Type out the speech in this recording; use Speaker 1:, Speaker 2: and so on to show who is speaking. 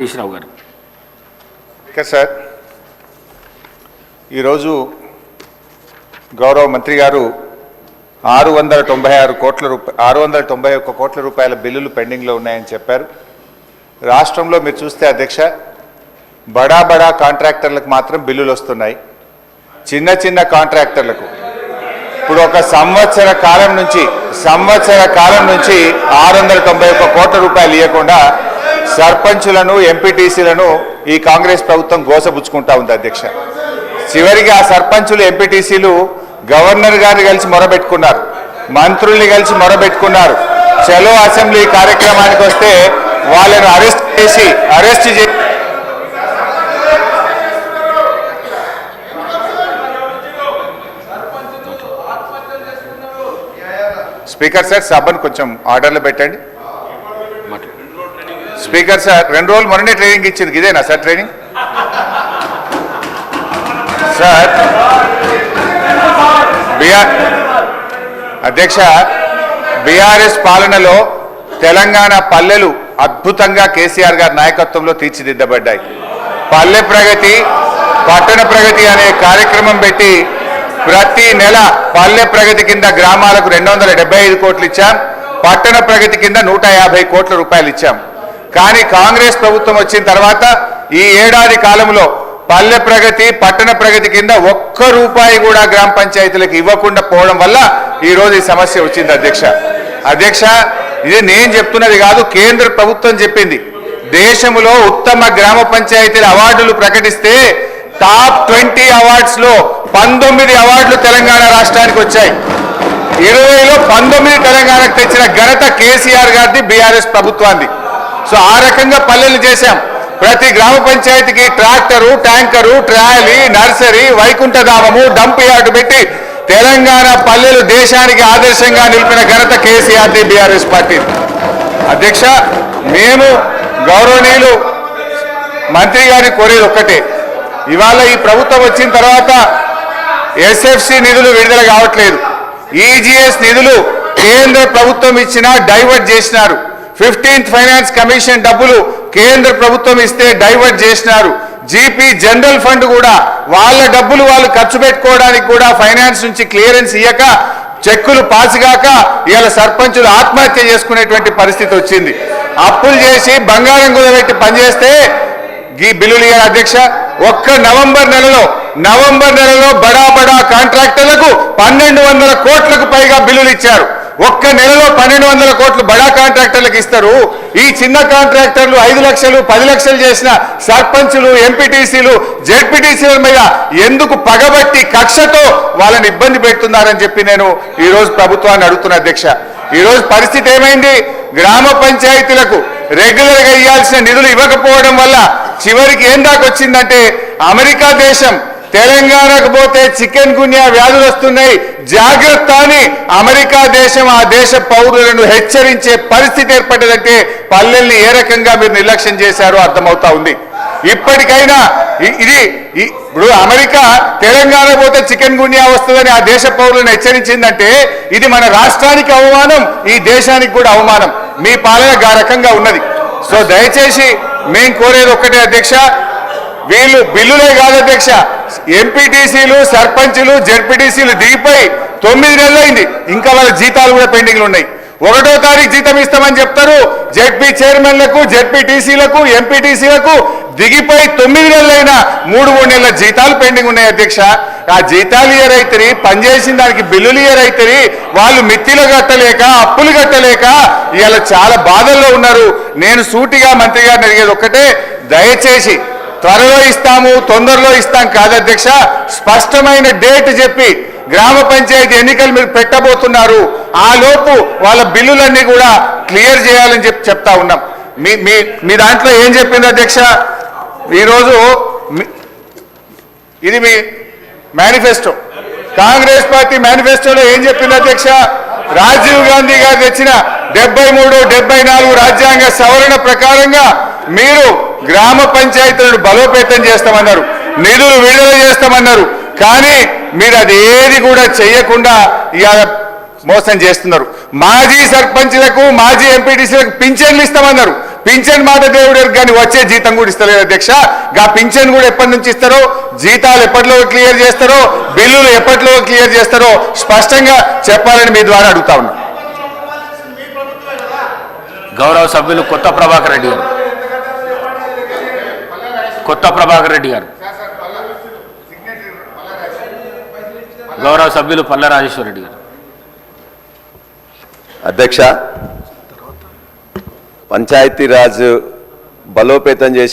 Speaker 1: కేశరావు గారు.
Speaker 2: సార్, ఈరోజు గౌరవ మంత్రి గారు 691 కోట్ల రూపాయల బిల్లులు పెండింగ్లో ఉన్నాయని చెప్పారు. రాష్ట్రంలో మీరు చూస్తే అధ్యక్ష, బడా కాంట్రాక్టర్లకు మాత్రం బిల్లులు వస్తున్నాయి. చిన్న కాంట్రాక్టర్లకు ఇప్పుడు ఒక సంవత్సర కాలం నుంచి 691 కోట్ల రూపాయలు ఇవ్వకుండా సర్పంచులను ఎంపీటీసీలను ఈ కాంగ్రెస్ ప్రభుత్వం గోసబుచ్చుకుంటా ఉంది అధ్యక్ష. చివరికి ఆ సర్పంచులు ఎంపీటీసీలు గవర్నర్ గారిని కలిసి మొరబెట్టుకున్నారు, మంత్రుల్ని కలిసి మొరబెట్టుకున్నారు. చలో అసెంబ్లీ కార్యక్రమానికి వస్తే వాళ్ళను అరెస్ట్ చేసి స్పీకర్ సార్, సభను కొంచెం ఆర్డర్లో పెట్టండి. స్పీకర్ సార్, 2 రోజులు మొన్ననే ట్రైనింగ్ ఇచ్చింది, ఇదేనా సార్ ట్రైనింగ్? సార్ అధ్యక్ష, బీఆర్ఎస్ పాలనలో తెలంగాణ పల్లెలు అద్భుతంగా కేసీఆర్ గారి నాయకత్వంలో తీర్చిదిద్దబడ్డాయి. పల్లె ప్రగతి, పట్టణ ప్రగతి అనే కార్యక్రమం పెట్టి ప్రతి నెల పల్లె ప్రగతి కింద గ్రామాలకు 275 కోట్లు ఇచ్చాం, పట్టణ ప్రగతి కింద 150 కోట్ల రూపాయలు ఇచ్చాం. కానీ కాంగ్రెస్ ప్రభుత్వం వచ్చిన తర్వాత ఈ ఏడాది కాలంలో పల్లె ప్రగతి, పట్టణ ప్రగతి కింద 1 రూపాయి కూడా గ్రామ పంచాయతీలకు ఇవ్వకుండా పోవడం వల్ల ఈరోజు ఈ సమస్య వచ్చింది అధ్యక్ష. ఇది నేను చెప్తున్నది కాదు, కేంద్ర ప్రభుత్వం చెప్పింది. దేశంలో ఉత్తమ గ్రామ పంచాయతీల అవార్డులు ప్రకటిస్తే టాప్ 20 అవార్డ్స్ లో 19 అవార్డులు తెలంగాణ రాష్ట్రానికి వచ్చాయి. 20లో 19 తెలంగాణకు తెచ్చిన ఘనత కేసీఆర్ గారిది, బీఆర్ఎస్ ప్రభుత్వాన్ని. సో ఆ రకంగా పల్లెలు చేశాం. ప్రతి గ్రామ పంచాయతీకి ట్రాక్టరు, ట్యాంకరు, ట్రాలీ, నర్సరీ, వైకుంఠధామము, డంప్ యార్డు పెట్టి తెలంగాణ పల్లెలు దేశానికి ఆదర్శంగా నిలిపిన ఘనత కేసీఆర్ది, బీఆర్ఎస్ పార్టీ. అధ్యక్ష, మేము గౌరవనీయులు మంత్రి గారిని కోరేది ఒక్కటే, ఇవాళ ఈ ప్రభుత్వం వచ్చిన తర్వాత ఎస్ఎఫ్సి నిధులు విడుదల కావట్లేదు. ఈజీఎస్ నిధులు కేంద్ర ప్రభుత్వం ఇచ్చినా డైవర్ట్ చేసినారు. 15th ఫైనాన్స్ కమిషన్ డబ్బులు కేంద్ర ప్రభుత్వం ఇస్తే డైవర్ట్ చేసినారు. జీపీ జనరల్ ఫండ్ కూడా వాళ్ళ డబ్బులు వాళ్ళు ఖర్చు పెట్టుకోవడానికి కూడా ఫైనాన్స్ నుంచి క్లియరెన్స్ ఇయ్యక, చెక్కులు పాసిగాక ఇవాళ సర్పంచులు ఆత్మహత్య చేసుకునేటువంటి పరిస్థితి వచ్చింది. అప్పులు చేసి బంగారం కుదబెట్టి పనిచేస్తే ఈ బిల్లులు ఇయ్యారు అధ్యక్ష. ఒక్క నవంబర్ నెలలో బడా కాంట్రాక్టర్లకు 1200 కోట్లకు పైగా బిల్లులు ఇచ్చారు. ఒక్క నెలలో 1200 కోట్లు బడా కాంట్రాక్టర్లకు ఇస్తారు. ఈ చిన్న కాంట్రాక్టర్లు 5 లక్షలు 10 లక్షలు చేసిన సర్పంచులు, ఎంపీటీసీలు, జెడ్పీటీసీల మీద ఎందుకు పగబట్టి కక్షతో వాళ్ళని ఇబ్బంది పెడుతున్నారని చెప్పి నేను ఈరోజు ప్రభుత్వాన్ని అడుగుతున్నా అధ్యక్ష. ఈరోజు పరిస్థితి ఏమైంది? గ్రామ పంచాయతీలకు రెగ్యులర్గా ఇవ్వాల్సిన నిధులు ఇవ్వకపోవడం వల్ల చివరికి ఏం దాకా వచ్చిందంటే, అమెరికా దేశం తెలంగాణకు పోతే చికెన్ గున్యా వ్యాధులు వస్తున్నాయి, జాగ్రత్త అని అమెరికా దేశం ఆ దేశ పౌరులను హెచ్చరించే పరిస్థితి ఏర్పడ్డదంటే పల్లెల్ని ఏ రకంగా మీరు నిర్లక్ష్యం చేశారో అర్థమవుతా ఉంది. ఇప్పటికైనా ఇప్పుడు అమెరికా తెలంగాణ పోతే చికెన్ గున్యా వస్తుందని ఆ దేశ పౌరులను హెచ్చరించిందంటే ఇది మన రాష్ట్రానికి అవమానం, ఈ దేశానికి కూడా అవమానం. మీ పాలన ఆ రకంగా ఉన్నది. సో దయచేసి మేము కోరేది ఒక్కటే అధ్యక్ష, వీళ్ళు బిల్లులే కాదు అధ్యక్ష, ఎంపీటీసీలు, సర్పంచులు, జెడ్పీటీసీలు దిగిపోయి 9 నెలలైంది, ఇంకా వాళ్ళ జీతాలు కూడా పెండింగ్లు ఉన్నాయి. 1వ తారీఖు జీతం ఇస్తామని చెప్తారు. జెడ్పీ చైర్మన్లకు, జెడ్పీటీసీలకు, ఎంపీటీసీలకు దిగిపోయి 9 నెలలైనా 3 నెలల జీతాలు పెండింగ్ ఉన్నాయి అధ్యక్ష. ఆ జీతాలు ఇయరైతే, పనిచేసిన దానికి బిల్లులు ఇయరైతే, వాళ్ళు మిత్తిలు కట్టలేక, అప్పులు కట్టలేక ఇవాళ చాలా బాధల్లో ఉన్నారు. నేను సూటిగా మంత్రి గారిని అడిగేది ఒక్కటే, దయచేసి త్వరలో ఇస్తాము, తొందరలో ఇస్తాం కాదు అధ్యక్ష, స్పష్టమైన డేట్ చెప్పి గ్రామ పంచాయతీ ఎన్నికలు మీరు పెట్టబోతున్నారు, ఆ లోపు వాళ్ళ బిల్లులన్నీ కూడా క్లియర్ చేయాలని చెప్తా ఉన్నాం. మీ దాంట్లో ఏం చెప్పింది అధ్యక్ష? ఈరోజు ఇది మీ మేనిఫెస్టో, కాంగ్రెస్ పార్టీ మేనిఫెస్టోలో ఏం చెప్పింది అధ్యక్ష? రాజీవ్ గాంధీ గారు తెచ్చిన 73, 74 రాజ్యాంగ సవరణ ప్రకారంగా మీరు గ్రామ పంచాయతీలను బలోపేతం చేస్తామన్నారు, నిధులు విడుదల చేస్తామన్నారు. కానీ మీరు అదేది కూడా చేయకుండా ఇవాళ మోసం చేస్తున్నారు. మాజీ సర్పంచ్లకు మాజీ ఎంపీటీసీలకు పింఛన్లు ఇస్తామన్నారు, పింఛన్ మాట దేవుడు కానీ వచ్చే జీతం కూడా ఇస్తలేదు అధ్యక్ష. గా పింఛన్ కూడా ఎప్పటి నుంచి ఇస్తారో, జీతాలు ఎప్పటిలో క్లియర్ చేస్తారో, బిల్లులు ఎప్పటిలో క్లియర్ చేస్తారో స్పష్టంగా చెప్పాలని మీ ద్వారా అడుగుతా ఉన్నా.
Speaker 1: గౌరవ సభ్యులు కొత్త ప్రభాకర్ రెడ్డి గారు. గౌరవ సభ్యులు పల్ల రాజేశ్వర రెడ్డి గారు.
Speaker 3: అధ్యక్ష, పంచాయతీరాజ్ బలోపేతం చేసి